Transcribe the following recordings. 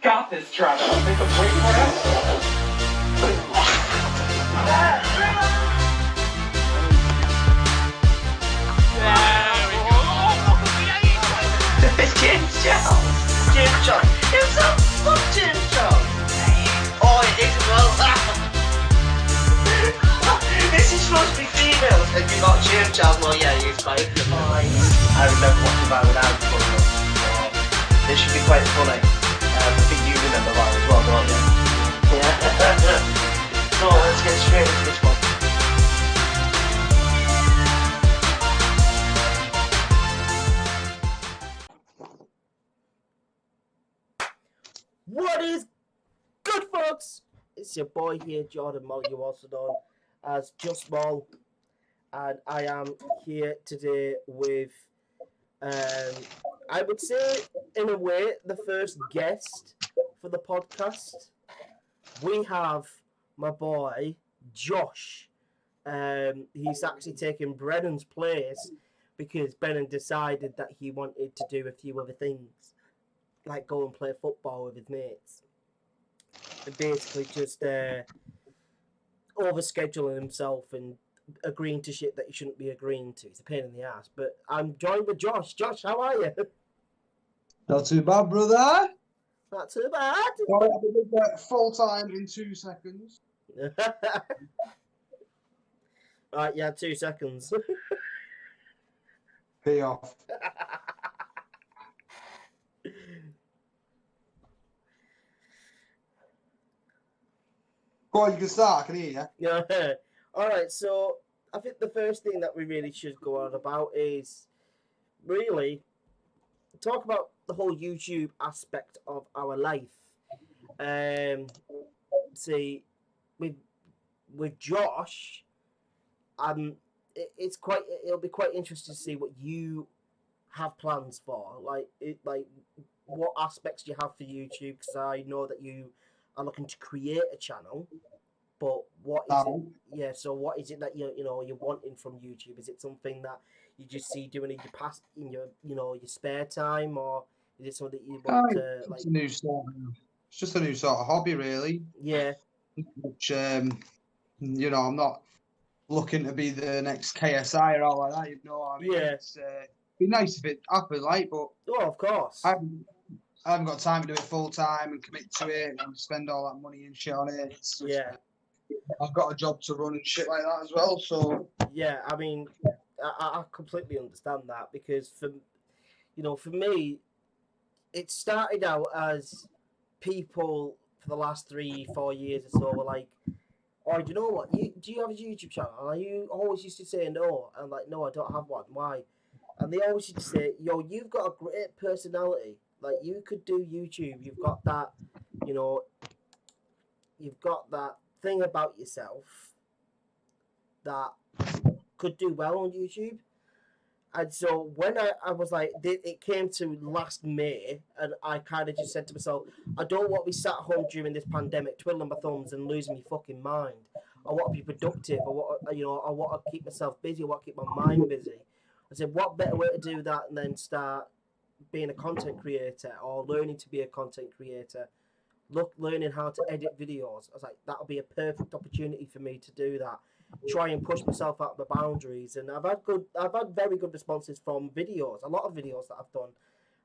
got this, Trevor. I think I'm waiting for it. James Jones. James Jones. It's a fuck James Jones. Oh, it is well. This is supposed to be females, and you got James Jones. Well, yeah, he's quite fine. I remember watching that without growing up. This should be quite funny. I think you remember that as well, don't you? Yeah. So let's get straight into this one. What is good, folks? It's your boy here, Jordan Moll, you also known as Just Moll, and I am here today with, I would say, in a way, the first guest for the podcast. We have my boy, Josh. He's actually taken Brennan's place because Brennan decided that he wanted to do a few other things, like go and play football with his mates. And basically just overscheduling himself and agreeing to shit that he shouldn't be agreeing to. It's a pain in the ass. But I'm joined with Josh. Josh, how are you? Not too bad, brother. Not too bad. Sorry, I'll be back full time in 2 seconds. Right, yeah, 2 seconds. Pay off. Go on, you can start. I can hear you. Yeah. All right, so I think the first thing that we really should go on about is really talk about the whole YouTube aspect of our life. See, with Josh, it'll be quite interesting to see what you have plans for. Like what aspects you have for YouTube, because I know that you are looking to create a channel. But what is it? Yeah. So what is it that you're wanting from YouTube? Is it something that you just see doing in your your spare time, or is it something that you want to like? It's just a new sort of hobby, really. Yeah. Which I'm not looking to be the next KSI or all like that. You know what I mean? Yeah. It's be nice if it happened, like, but of course. I haven't got time to do it full time and commit to it and spend all that money and shit on it. It's just, I've got a job to run and shit like that as well. So yeah, I mean, I completely understand that, because for me, it started out as people for the last 3-4 years or so were like, "Oh, do you know what? Do you have a YouTube channel?" And you always used to say no, and like, "No, I don't have one. Why?" And they always used to say, "Yo, you've got a great personality. Like, you could do YouTube. You've got that, you've got that thing about yourself that could do well on YouTube." And so when I was like, it came to last May, and I kind of just said to myself, I don't want to be sat home during this pandemic twiddling my thumbs and losing my fucking mind. I want to be productive. I want to keep myself busy. I want to keep my mind busy. I said, what better way to do that than start being a content creator or learning to be a content creator? Learning how to edit videos. I was like, that'll be a perfect opportunity for me to do that. Try and push myself out of the boundaries, and I've had very good responses from videos, a lot of videos that I've done,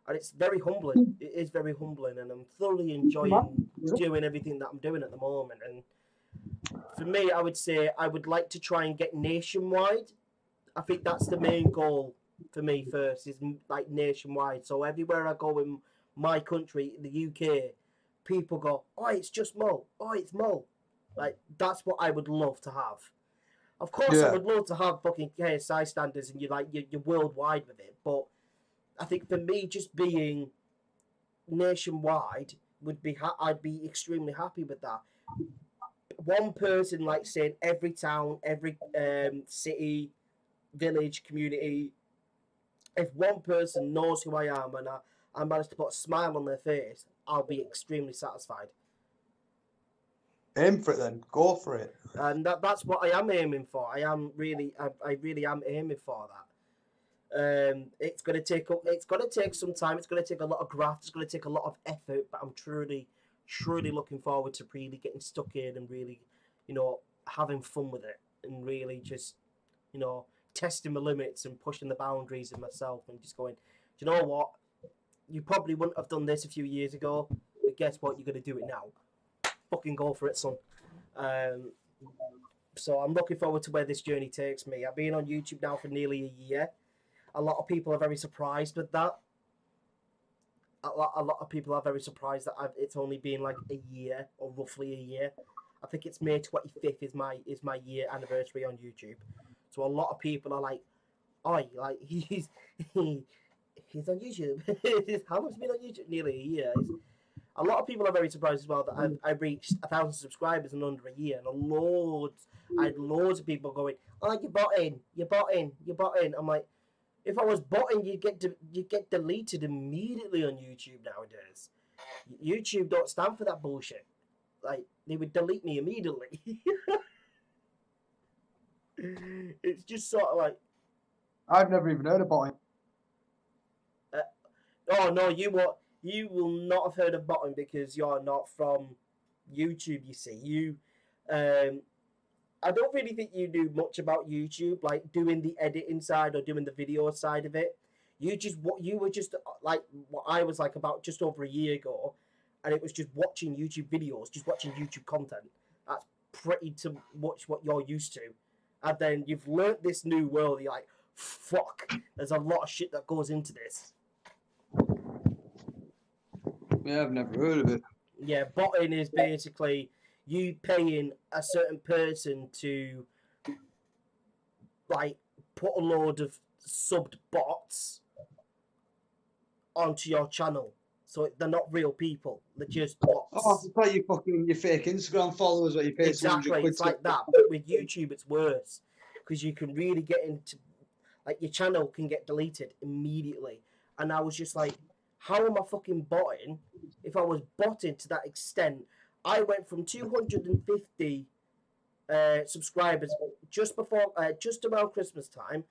and it's very humbling. It is very humbling, and I'm thoroughly enjoying doing everything that I'm doing at the moment. And for me, I would say I would like to try and get nationwide. I think that's the main goal for me first, is like nationwide. So everywhere I go in my country, the UK, people go, "Oh, it's just Mo. Oh, it's Mo." Like, that's what I would love to have. Of course, I would love to have fucking KSI standards and you're worldwide with it. But I think for me, just being nationwide I'd be extremely happy with that. One person, like saying every town, every city, village, community. If one person knows who I am and I manage to put a smile on their face, I'll be extremely satisfied. Aim for it then. Go for it. And that's what I am aiming for. I really am aiming for It's gonna take some time. It's gonna take a lot of graft. It's gonna take a lot of effort. But I'm truly looking forward to really getting stuck in and really, having fun with it and really just, testing my limits and pushing the boundaries of myself and just going, do you know what? You probably wouldn't have done this a few years ago, but guess what? You're gonna do it now. Fucking go for it, son. So I'm looking forward to where this journey takes me. I've been on YouTube now for nearly a year. A lot of people are very surprised with that. A lot of people are very surprised that it's only been like a year or roughly a year. I think it's May 25th is my year anniversary on YouTube. So a lot of people are like, "Oh, like he's on YouTube." How long has he been on YouTube? Nearly a year. A lot of people are very surprised as well that I've reached 1,000 subscribers in under a year, and I had loads of people going, "Oh, you're botting." I'm like, if I was botting, you'd get deleted immediately on YouTube nowadays. YouTube don't stand for that bullshit. Like, they would delete me immediately. It's just sort of like, I've never even heard of botting. oh no, you will not have heard of botting because you're not from YouTube. You see, I don't really think you knew much about YouTube, like doing the editing side or doing the video side of it. You were just like what I was like about just over a year ago, and it was just watching YouTube videos, just watching YouTube content. That's pretty much what you're used to. And then you've learnt this new world. You're like, fuck, there's a lot of shit that goes into this. Yeah, I've never heard of it. Yeah, botting is basically you paying a certain person to like put a load of subbed bots onto your channel. So they're not real people. They're just bots. Oh, it's like your fake Instagram followers where you pay exactly. It's like that. But with YouTube, it's worse because you can really get into, like, your channel can get deleted immediately. And I was just like, how am I fucking botting? If I was botting to that extent, I went from 250 subscribers just around Christmas time,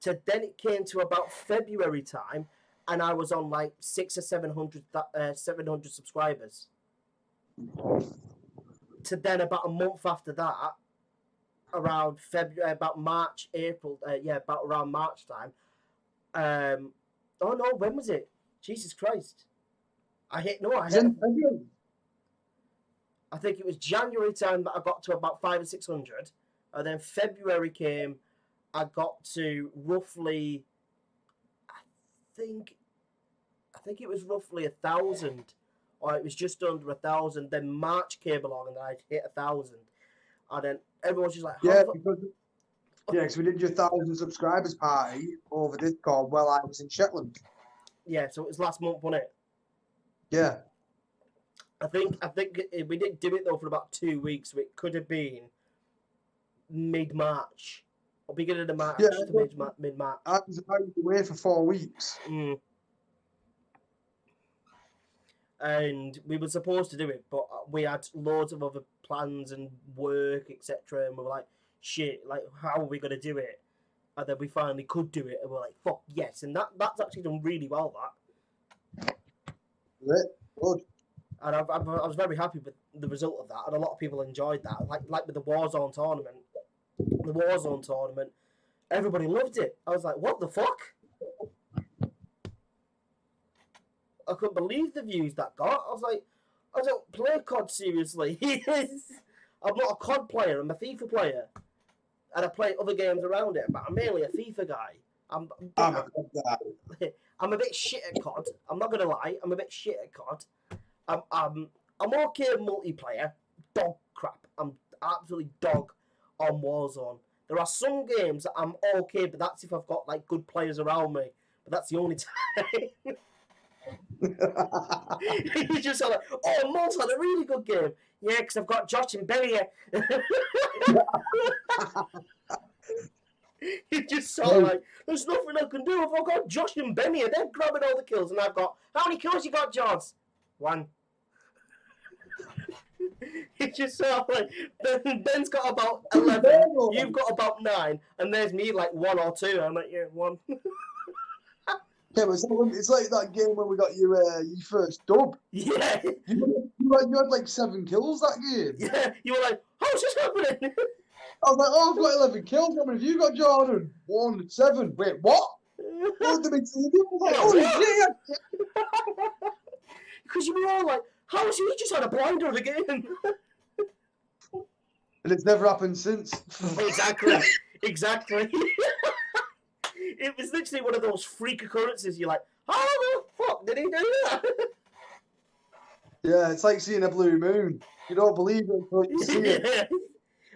to then it came to about February time, and I was on like 600 or 700 subscribers. To then about a month after that, around February, about March, April, about around March time. Oh no, when was it? Jesus Christ! I think it was January time that I got to about 500 or 600, and then February came. I got to roughly, I think it was roughly 1,000, or it was just under 1,000. Then March came along, and I hit 1,000, and then everyone's just like, because we did your 1,000 subscribers party over Discord while I was in Shetland. Yeah, so it was last month, wasn't it? Yeah. I think we didn't do it though for about 2 weeks, so it could have been mid-March or beginning of March to mid-March. I was away for 4 weeks. And we were supposed to do it, but we had loads of other plans and work, etc. And we were like, shit, like, how are we going to do it? And then we finally could do it, and we're like, fuck, yes. And that's actually done really well, that. Good. And I was very happy with the result of that, and a lot of people enjoyed that. Like with the Warzone tournament, everybody loved it. I was like, what the fuck? I couldn't believe the views that got. I was like, I don't play COD seriously. I'm not a COD player, I'm a FIFA player. And I play other games around it, but I'm mainly a FIFA guy. I'm a bit shit at COD. I'm not gonna lie, I'm a bit shit at COD. I'm okay at multiplayer. Dog crap. I'm absolutely dog on Warzone. There are some games that I'm okay, but that's if I've got like good players around me. But that's the only time. You just like, oh, Mo's had a really good game. Yeah, because I've got Josh and Benny. You just sort of like, there's nothing I can do if I've got Josh and Benny. They're grabbing all the kills, and I've got, how many kills you got, George? 1. It's just sort of like, Ben's got about 11, you've got about 9, and there's me like 1 or 2. I'm like, yeah, 1. Yeah, but it's like that game when we got your first dub. Yeah, You had like 7 kills that game. yeah. You were like, how's this happening? I was like, oh, I've got 11 kills. How many have you got, Jordan? 1, 7. Wait, what? What did we see? I was like, holy shit! Because you were all like, how has he just had a blinder again? And it's never happened since. Exactly. It was literally one of those freak occurrences. You're like, how the fuck did he do that? Yeah, it's like seeing a blue moon. You don't believe it until you see it.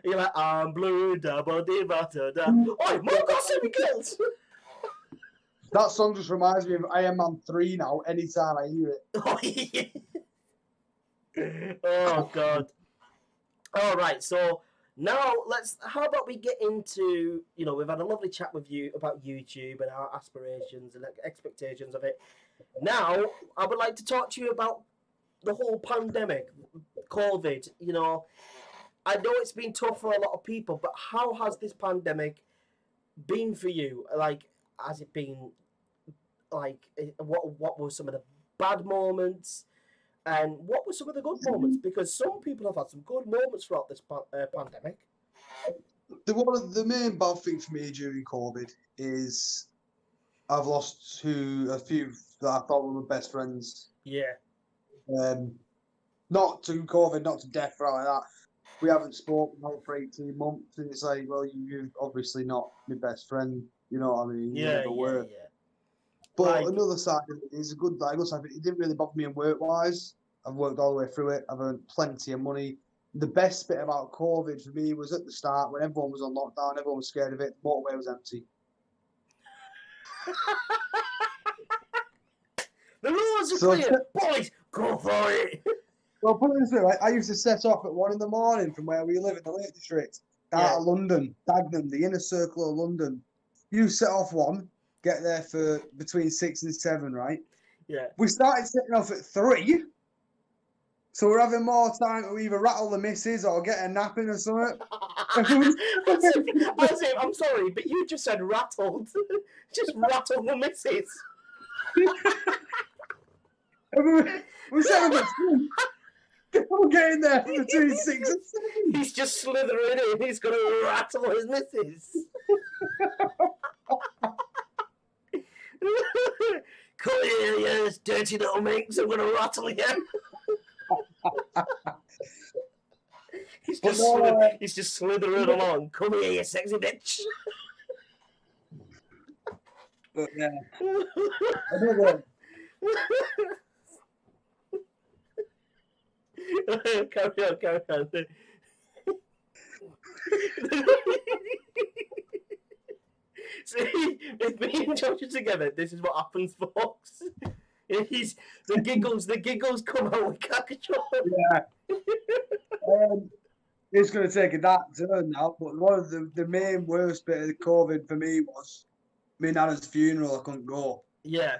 You're like, I'm blue, double da ba da da. Oh, Mo got 7 kills. That song just reminds me of Iron Man 3 now, anytime I hear it. Oh, yeah. Oh, God. All right, so now how about we get into, we've had a lovely chat with you about YouTube and our aspirations and expectations of it. Now, I would like to talk to you about the whole pandemic, COVID. I know it's been tough for a lot of people, but how has this pandemic been for you? Like, has it been, like, what were some of the bad moments? And what were some of the good moments? Because some people have had some good moments throughout this pandemic. The main bad thing for me during COVID is I've lost a few that I thought were my best friends. Yeah. Not to COVID, not to death, or like that. We haven't spoken now for 18 months, and it's like, well, you're obviously not my best friend. You know what I mean? Yeah, you never were. Yeah. But another side of it is a good side. It didn't really bother me in work-wise. I've worked all the way through it. I've earned plenty of money. The best bit about COVID for me was at the start when everyone was on lockdown, everyone was scared of it. The motorway was empty. The rules are clear. Boys, go for it. Well, put it this way, I used to set off at 1 a.m. from where we live in the Lake District, out of London, Dagenham, the inner circle of London. You set off 1, get there for between 6 and 7, right? Yeah. We started setting off at 3, so we're having more time to either rattle the missus or get a nap in or something. I'm sorry, but you just said rattled. Just rattle the missus. We're setting off at 3. We're getting there between 6 and 7. He's just slithering in. He's going to rattle his missus. Come here, you dirty little minx. I'm going to rattle you. He's just slithering along. Come here, you sexy bitch. But yeah. Carry on. See, if me and Josh are together, this is what happens, folks. The giggles come out with control. Yeah. It's going to take a dark turn now, but one of the main worst bit of the COVID for me was my nana's funeral. I couldn't go. Yeah.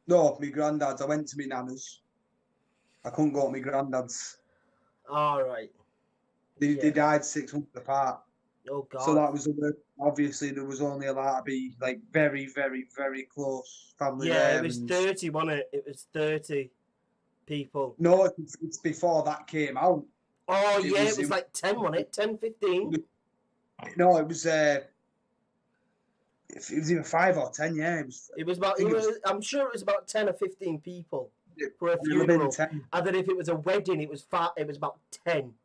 No, my granddad's. I went to my nana's. I couldn't go to my granddad's. All right. They died 6 months apart. Oh God. So that was obviously there was only allowed to be like very, very, very close family. Yeah, it was 30, wasn't it? It was 30 people. No, it's before that came out. Oh yeah, it was like 10, wasn't it? 10, 15? No, it was either 5 or 10. Yeah, I'm sure it was about 10 or 15 people for a funeral. And then if it was a wedding, it was about 10.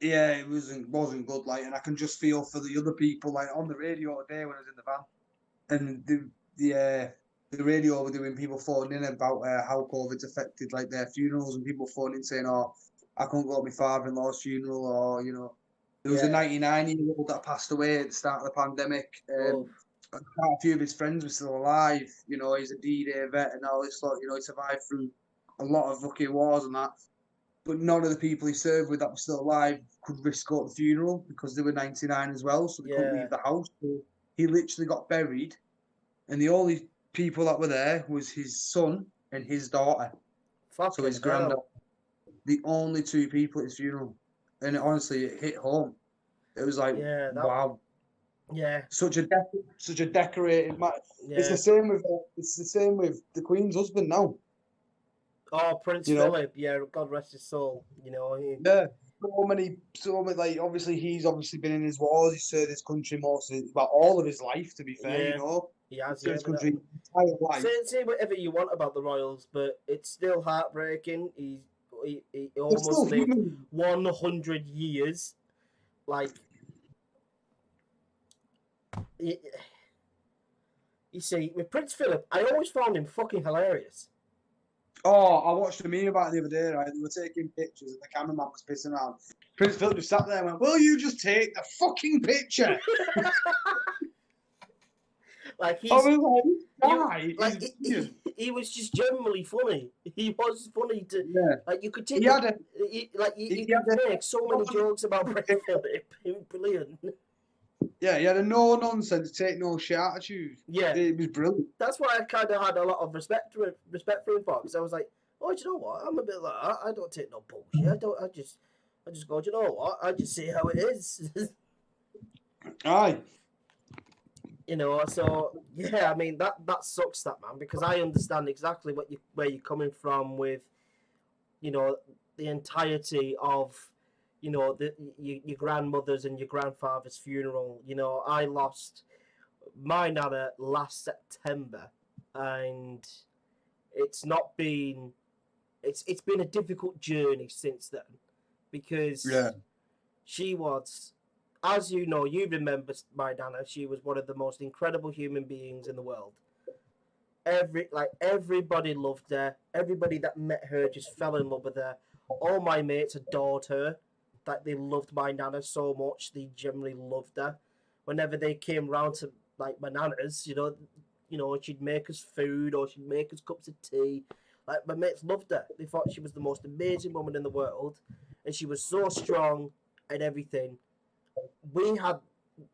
Yeah, it wasn't good. Like, and I can just feel for the other people. Like on the radio today when I was in the van, and the radio were doing people phoning in about how COVID's affected like their funerals, and people phoning saying, "Oh, I couldn't go to my father-in-law's funeral," or there was a 99-year-old that passed away at the start of the pandemic. Quite a few of his friends were still alive. He's a D-Day vet and all this lot. He survived through a lot of fucking wars and that. But none of the people he served with that were still alive could risk going to the funeral because they were 99 as well, so they couldn't leave the house. So he literally got buried, and the only people that were there was his son and his daughter. So his granddaughter. The only 2 people at his funeral. And honestly, it hit home. It was like, wow. Yeah, Such a decorated man. It's yeah. the same with the Queen's husband now. Oh, Prince You know, Philip. Yeah, God rest his soul. You know, yeah. So many. Like obviously, he's obviously been in his wars. He's served his country about all of his life. To be fair, you yeah, know, he he's has. served Yeah, his but country his entire life. say whatever you want about the Royals, but it's still heartbreaking. He They're still almost lived human. 100 years. Like, you, you see, with Prince Philip, I always found him fucking hilarious. Oh, I watched a meme about it the other day, right? They were taking pictures and the cameraman was pissing around. Prince Philip just sat there and went, "Will you just take the fucking picture?" Like I he's was like, "This he guy is like brilliant." he was just generally funny. He was funny to Yeah. like you could take He had a you he could had make so many jokes about Prince Philip. He was brilliant. he had a no nonsense, take no shit attitude. Yeah, It was brilliant. that's why I kind of had a lot of respect for him for because I was like, oh, do you know what? I'm a bit like that. I don't take no bullshit. I just go. Do you know what? I just see how it is. Aye. You know. So yeah, I mean that sucks, that man, because I understand exactly where you're coming from with, you know, the entirety of, you know, your grandmother's and your grandfather's funeral. You know, I lost my nana last September, and it's not been it's been a difficult journey since then Yeah. because she was, as you know, you remember my nana. She was one of the most incredible human beings in the world. Everybody loved her. Everybody that met her just fell in love with her. All my mates adored her. That they loved my nana so much. They generally loved her. Whenever they came round to like my nana's, you know, she'd make us food or she'd make us cups of tea. Like my mates loved her. They thought she was the most amazing woman in the world, and she was so strong and everything. We had,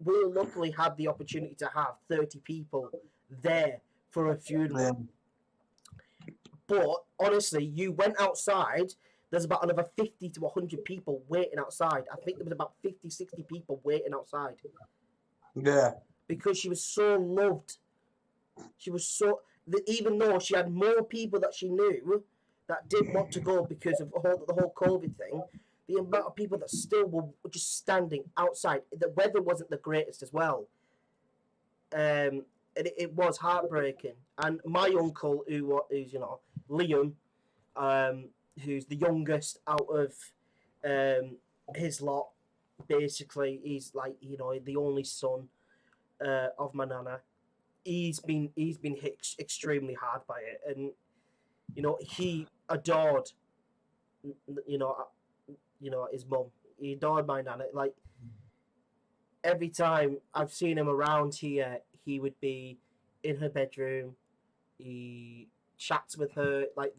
we luckily had the opportunity to have 30 people there for a Yeah. funeral. But honestly, you went outside, there's about another 50 to 100 people waiting outside. I think there was about 50, 60 people waiting outside Yeah. because she was so loved. She was so, even though she had more people that she knew that didn't want to go because of the whole COVID thing, the amount of people that still were just standing outside. The weather wasn't the greatest as well. And it was heartbreaking. And my uncle, who's, you know, Liam, who's the youngest out of his lot, basically, he's like, you know, the only son of my nana. He's been hit extremely hard by it, and you know he adored, you know, his mum. He adored my nana. Like every time I've seen him around here, he would be in her bedroom. He chats with her. Like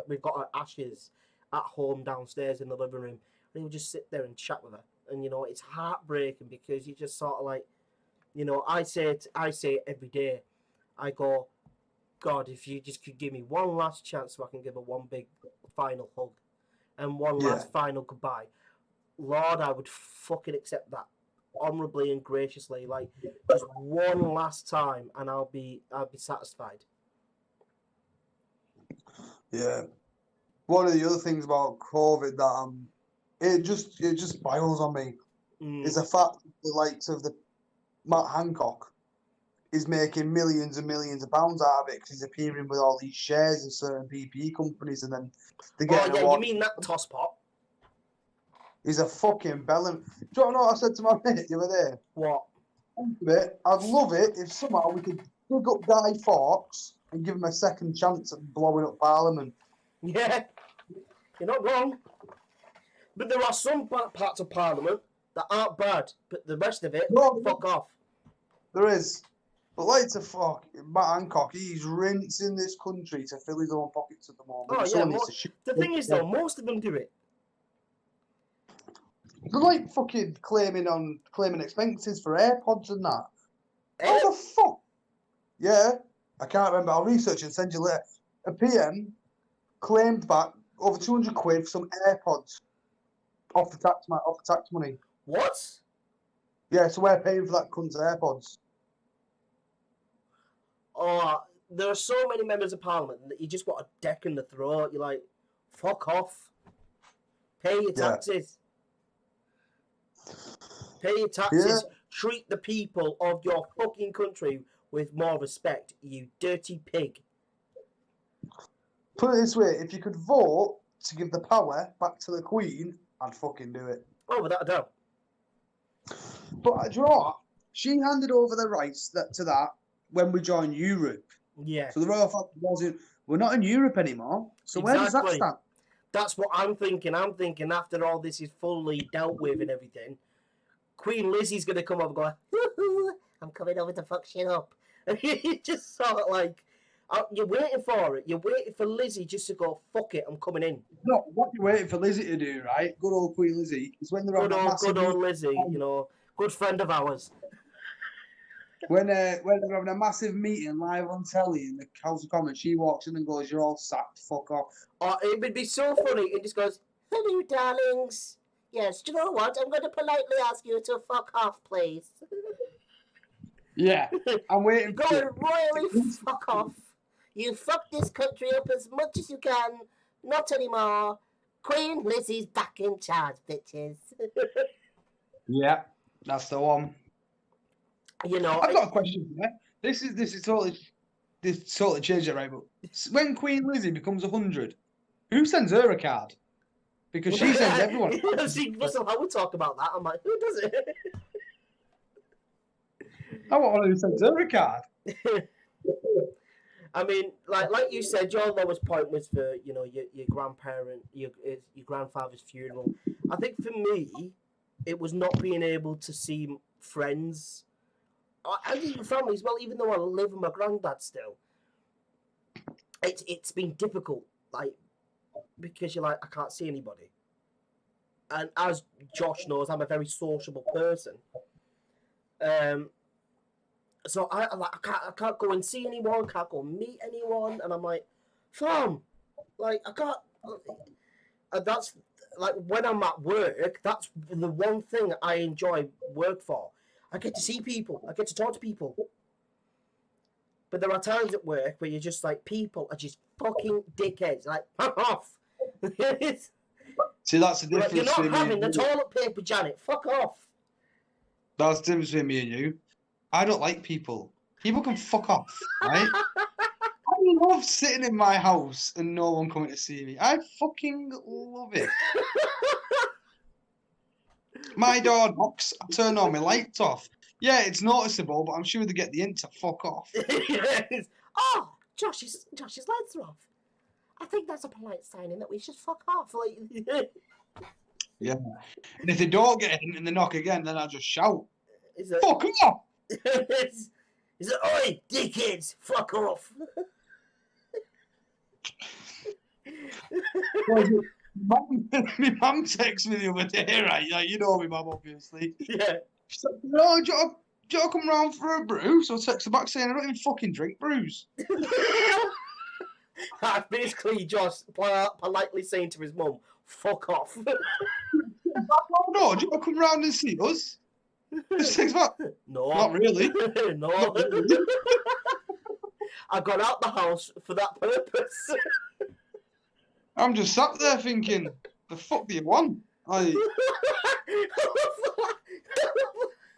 we've got her ashes at home downstairs in the living room, and he would just sit there and chat with her. And you know it's heartbreaking because you just sort of like, you know, I say it every day. I go, God, if you just could give me one last chance so I can give her one big final hug and one Yeah. last final goodbye, Lord, I would fucking accept that honorably and graciously, like just one last time, and I'll be satisfied. Yeah. One of the other things about COVID that it just boils on me is the fact that the likes of the Matt Hancock is making millions and millions of pounds out of it because he's appearing with all these shares in certain PPE companies, and then they're Oh getting yeah, you awarded. mean that tosspot? He's a fucking bellend. Do you know what I said to my mate the other day? What? I'd love it if somehow we could dig up Guy Fawkes and give him a second chance at blowing up Parliament. Yeah, you're not wrong. But there are some parts of Parliament that aren't bad, but the rest of it, No, fuck off. there is. But like to fuck, Matt Hancock, he's rinsing this country to fill his own pockets at the moment. Oh yeah, Someone needs to shoot. the thing is though, most of them do it. They're like fucking claiming expenses for AirPods and that. How the fuck? Yeah, I can't remember. I'll research and send you later. A PM claimed back over 200 quid for some AirPods off the tax money. What? Yeah, so we're paying for that cunt's AirPods. Oh, there are so many members of parliament that you just got a deck in the throat. You're like, fuck off. Pay your taxes. Pay your taxes. Yeah. Treat the people of your fucking country with more respect, you dirty pig. Put it this way, if you could vote to give the power back to the Queen, I'd fucking do it. Oh, without a doubt. But do you know what? She handed over the rights to that when we joined Europe. Yeah. So the royal family wasn't. We're not in Europe anymore. So where does that stand? That's what I'm thinking. I'm thinking after all this is fully dealt with and everything, Queen Lizzie's gonna come up and go, "Woo-hoo, I'm coming over to fuck shit up." And you just sort of like, you're waiting for it. You're waiting for Lizzie just to go, "Fuck it, I'm coming in." No, what you're waiting for Lizzie to do, right? Good old Queen Lizzie is when they're on a massive. Good old Lizzie, you know, good friend of ours. When they're having a massive meeting live on telly in the House of Commons, she walks in and goes, "You're all sacked. Fuck off." Oh, it would be so funny. It just goes, "Hello, darlings. Yes, do you know what? I'm going to politely ask you to fuck off, please." Yeah, I'm waiting for you. Royally fuck off. You fuck this country up as much as you can. Not anymore. Queen Lizzie's back in charge, bitches. Yeah, that's the one. You know, I've got a question for you. This totally changed it, right? But when Queen Lizzie becomes 100, who sends her a card? Because she sends everyone. See, Russell Howard talk about that. I'm like, who does it? I want one who sends her a card. I mean, like you said, your lowest point was for your grandparent, your grandfather's funeral. I think for me, it was not being able to see friends. And even family as well, even though I live with my granddad still. It's been difficult, like, because you're like, I can't see anybody. And as Josh knows, I'm a very sociable person. So I can't go and see anyone, can't go and meet anyone, and I'm like, fam, like I can't. And that's like when I'm at work. That's the one thing I enjoy work for. I get to see people. I get to talk to people. But there are times at work where you're just like, people are just fucking dickheads. Like, fuck off. See, that's the difference. You're not having the toilet paper, Janet. Fuck off. That's the difference between me and you. I don't like people. People can fuck off, right? I love sitting in my house and no one coming to see me. I fucking love it. My door knocks, I turn on my lights off. Yeah, it's noticeable, but I'm sure they get the hint to fuck off. Yes. Oh, Josh's lights are off. I think that's a polite sign in that we should fuck off. Like, yeah. And if they don't get a hint and they knock again, then I just shout. Fuck off! Is it, oi, dickheads, fuck off. My mum texted me the other day, right? Like, you know my mum, obviously. Yeah. She said, "No, do you want to come round for a brew?" So I texted her back saying, "I don't even fucking drink brews." That's basically Josh politely saying to his mum, "Fuck off." No, do you want to come round and see us? Just text back. No. Not really. No. Not really. I got out the house for that purpose. I'm just sat there thinking, the fuck do you want?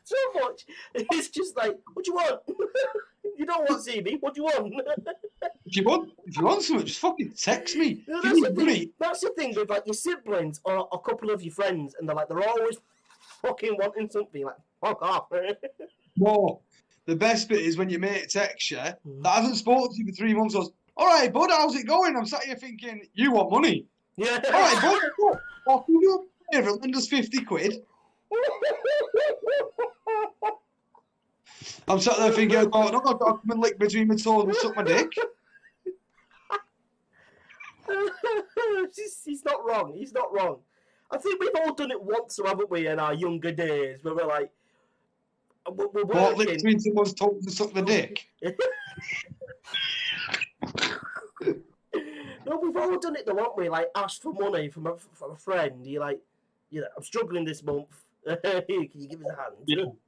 So much. It's just like, what do you want? You don't want to see me. What do you want? If you want something, just fucking text me. No, that's the thing with like your siblings or a couple of your friends, and they're always fucking wanting something. Like, fuck off. No, the best bit is when your mate texts you that hasn't spoken to you for 3 months. Goes, "All right, bud, how's it going?" I'm sat here thinking, you want money. Yeah. All right, bud, what can you do? Lend us 50 quid. I'm sat there thinking, "Oh no, I've got to come and lick between my toes and suck my dick." He's not wrong. He's not wrong. I think we've all done it once, haven't we, in our younger days, where we're like, we're working. What, lick between someone's toes and suck the dick? No, we've all done it though, haven't we? Like, asked for money from a friend. You're like, I'm struggling this month. Can you give us a hand?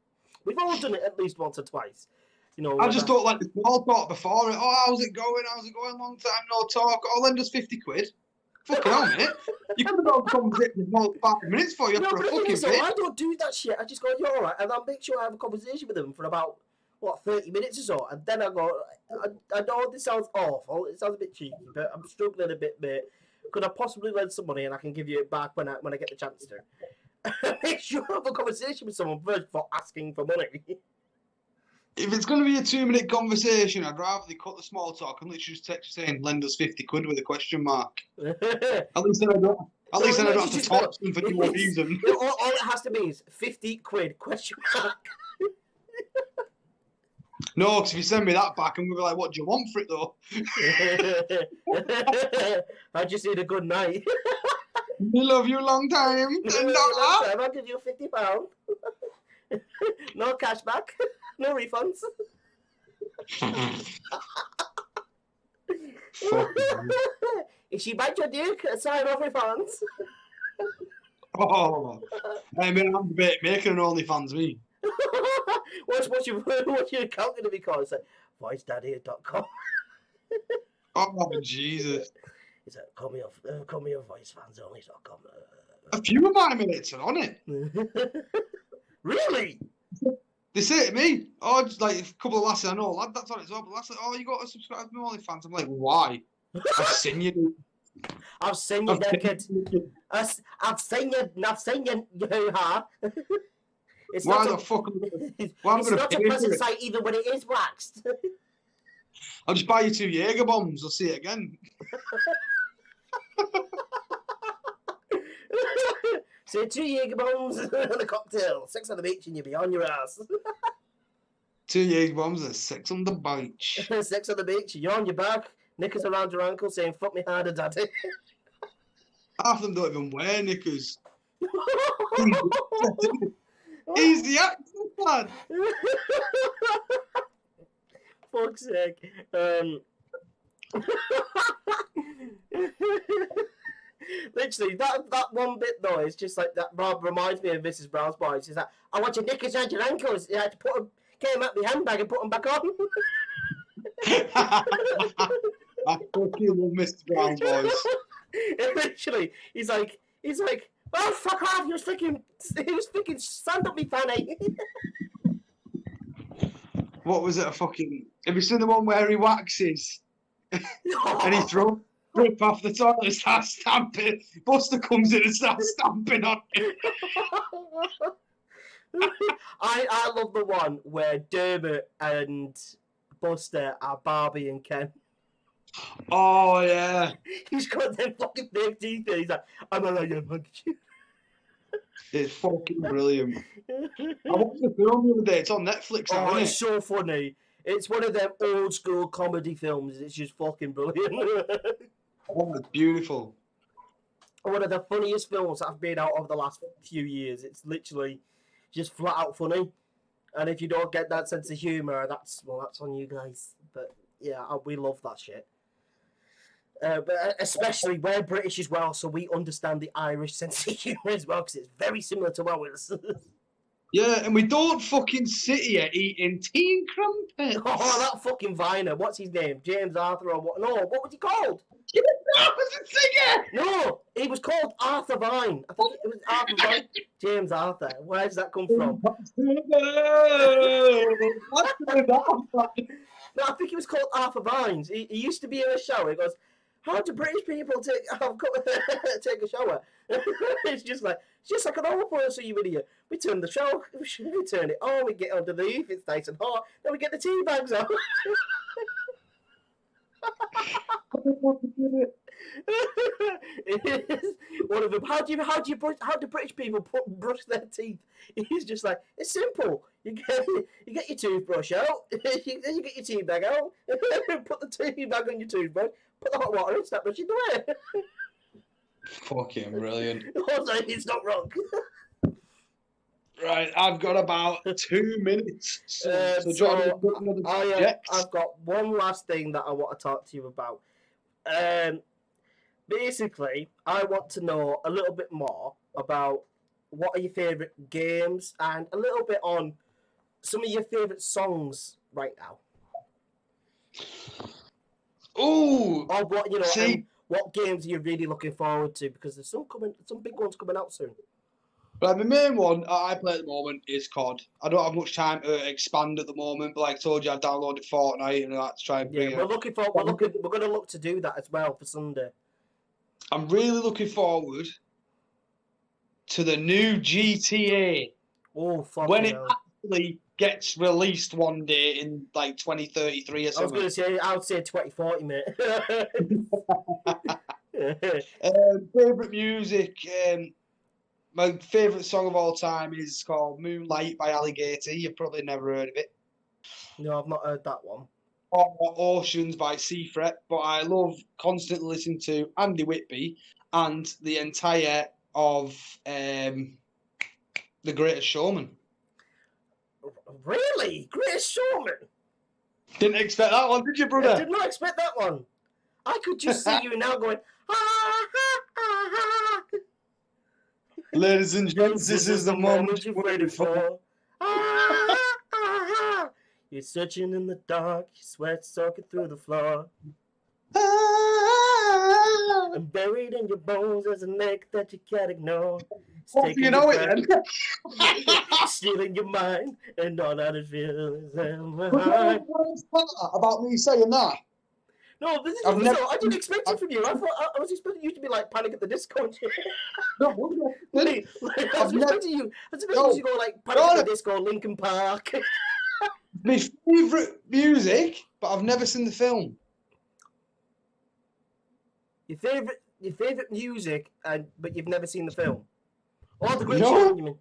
We've all done it at least once or twice. You know, I just don't like the small talk before it. Oh, how's it going? How's it going? Long time no talk. Oh, lend us 50 quid. Fucking hell, mate. You could have gone conversation for 5 minutes for you for a fucking bit. I don't do that shit. I just go, you're all right, and I'll make sure I have a conversation with them for about 30 minutes or so, and then I go, I know this sounds awful, it sounds a bit cheeky, but I'm struggling a bit, mate. Could I possibly lend some money and I can give you it back when I get the chance to? Make sure I have a conversation with someone first before asking for money. If it's going to be a 2-minute conversation, I'd rather they cut the small talk and literally just text you saying, lend us 50 quid with a question mark. At least then I don't have to talk to them for no reason. All it has to be is 50 quid, question mark. No, because if you send me that back, I'm going to be like, what do you want for it, though? I just need a good night. We love you long time. I'll give you £50. No cash back. No refunds. If she bites your dick, sign off refunds. Oh, I mean, I'm making an OnlyFans, me. What's your account going to be called? It's like voicedaddy.com. Oh, Jesus. It's like, call me your voicefansonly.com. A few of my minutes are on it. Really? They say to me, oh, just like a couple of lasses I know, lad, that's on it's up. Lass like, oh, you got to subscribe to my OnlyFans. I'm like, why? I've seen you. I've seen you naked. I've seen you hoo-ha. Why the fuck am I It's not a pleasant sight even when it is waxed. I'll just buy you 2 Jaeger bombs. I'll see it again. So 2 Jaeger bombs and a cocktail. 6 on the beach and you'll be on your ass. 2 Jaeger bombs and 6 on the beach. 6 on the beach, you're on your back, knickers around your ankle saying, fuck me harder, daddy. Half of them don't even wear knickers. He's the accent, lad. Fuck's sake. Literally, that one bit though is just like that. Rob reminds me of Mrs. Brown's Boys. Is that I want your knickers around your ankles. You had to put them, get them out of my handbag and put them back on. I fucking love Mr. Brown's Boys. Literally, he's like, oh fuck off! He was thinking, stand up, me fanny. What was it? Have you seen the one where he waxes and he throws rip off the toilet and starts stamping? Buster comes in and starts stamping on him. I love the one where Dermot and Buster are Barbie and Ken. Oh yeah. He's got them fucking fake teeth and he's like, I'm a lion monkey. It's fucking brilliant. I watched the film the other day. It's on Netflix now, isn't it? It's so funny. It's one of them old school comedy films. It's just fucking brilliant. Oh, it's beautiful. One of the funniest films that I've made out over the last few years. It's literally just flat out funny. And if you don't get that sense of humour, that's on you guys. But yeah, we love that shit. But especially we're British as well, so we understand the Irish sense of humour as well, because it's very similar to ours. Yeah, and we don't fucking sit here eating tea and crumpets. Oh, that fucking Viner. What's his name? James Arthur or what? No, what was he called? No, he was called Arthur Vine. I think it was Arthur Vine. James Arthur. Where does that come from? No, I think he was called Arthur Vines. He used to be in a shower. He goes, how do British people take a shower? It's just like a normal person, you idiot. We turn the shower, we turn it on, we get underneath, it's nice and hot, then we get the tea bags out. It is one of them. How do British people brush their teeth? He's just like, it's simple. You get your toothbrush out, then you get your tea bag out, put the tea bag on your toothbrush, put the hot water in, start brushing away. Fucking brilliant. It's not wrong. Right, I've got about 2 minutes. I've got one last thing that I want to talk to you about. Basically, I want to know a little bit more about what are your favourite games and a little bit on some of your favourite songs right now. Oh, Or what, you know, see, what games are you really looking forward to? Because there's some big ones coming out soon. right, the main one I play at the moment is COD. I don't have much time to expand at the moment, but like I told you, I downloaded Fortnite and that to try and bring Yeah, it. we're gonna look to do that as well for Sunday. I'm really looking forward to the new GTA Oh, fuck when you it know. actually gets released one day in like 2033 or I was something. gonna say, I would say 2040, mate. Favorite music. My favourite song of all time is called Moonlight by Alligator. You've probably never heard of it. No, I've not heard that one. Or Oceans by Seafret, but I love constantly listening to Andy Whitby and the entire of The Greatest Showman. Really? Greatest Showman? Didn't expect that one, did you, I brother? did not expect that one. I could just see you now going, ah, ah, ah, ah. Ladies and gents, this is the moment you've waited for. Ah, ah, ah. You're searching in the dark, your sweat soaking through the floor. And buried in your bones there's a neck that you can't ignore. It's taking You know your it breath, then. stealing your mind, and all that it feels in my Was that heart. the worst part about me saying that? No, this I've is never- I didn't expect it from you. I thought I was expecting you to be like Panic at the Disco. No, I was expecting you to go like Panic at the Disco, Linkin Park. My favourite music, but I've never seen the film. Your favorite music, but you've never seen the film. Or the Great No. Showman, you mean?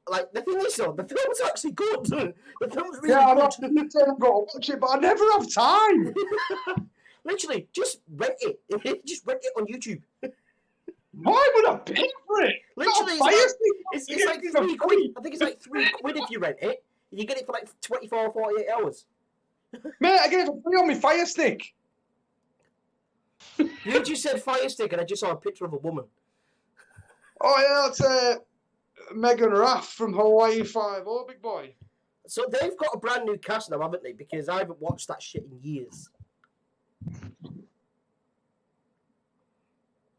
Like the thing is, though, the film's actually good. The film's really Yeah, I good. know. I've got to watch it, but I never have time. Literally, just rent it. Just rent it on YouTube. Why would I pay for it? Literally, it's like £3. I think it's like £3 if you rent it. You get it for like 24 or 48 hours. Mate, I get it for free on my Fire Stick. You just said Fire Stick, and I just saw a picture of a woman. Oh yeah, that's Megan Raff from Hawaii 5-0, big boy. So they've got a brand new cast now, haven't they? Because I haven't watched that shit in years.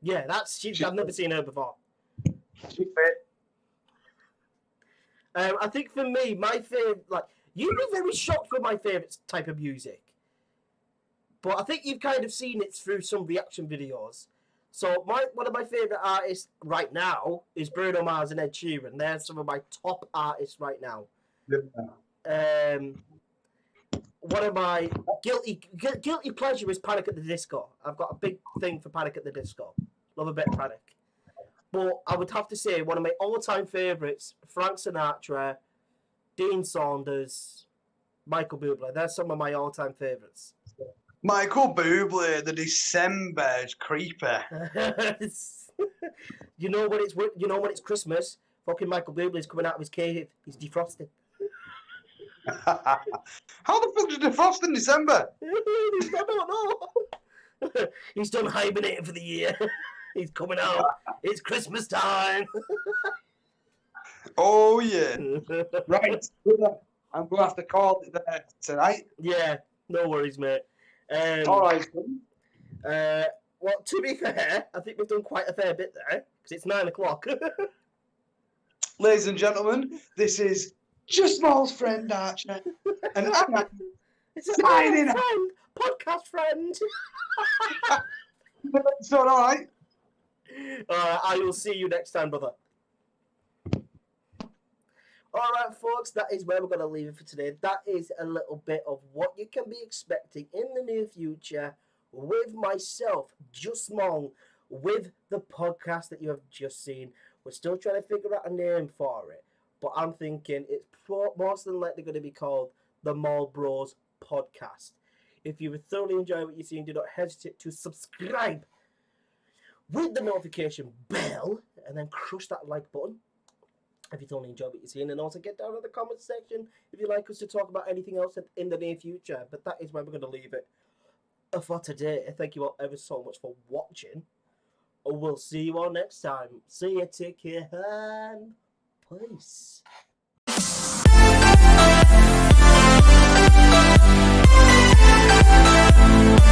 Yeah, I've never seen her before. She's fit. I think for me, my favorite, like, you'd be very shocked with my favorite type of music. But I think you've kind of seen it through some reaction videos. So one of my favorite artists right now is Bruno Mars and Ed Sheeran. They're some of my top artists right now. Yeah. One of my guilty pleasure is Panic at the Disco. I've got a big thing for Panic at the Disco. Love a bit of Panic. But I would have to say one of my all-time favourites, Frank Sinatra, Dean Saunders, Michael Bublé. They're some of my all-time favourites. Michael Bublé, the December creeper. You know when it's Christmas, fucking Michael Bublé's coming out of his cave. He's defrosting. How the fuck did defrost in December? I don't know. He's done hibernating for the year. He's coming out. It's Christmas time. Oh yeah. Right. I'm going to have to call it there tonight. Yeah, no worries, mate. All right. Well, to be fair, I think we've done quite a fair bit there because it's 9 o'clock. Ladies and gentlemen, this is Just Small's friend Archer, and I'm signing out. Friend, podcast friend. So, all right. I will see you next time, brother. Alright, folks, that is where we're going to leave it for today. That is a little bit of what you can be expecting in the near future with myself, Just Small, with the podcast that you have just seen. We're still trying to figure out a name for it, but I'm thinking it's most than likely going to be called the Mall Bros Podcast. If you thoroughly enjoy what you're seeing, do not hesitate to subscribe with the notification bell and then crush that like button if you thoroughly enjoy what you're seeing, and also get down in the comment section if you'd like us to talk about anything else in the near future. But that is where we're going to leave it for today. Thank you all ever so much for watching. We'll see you all next time. See you, take care, and peace. Bye.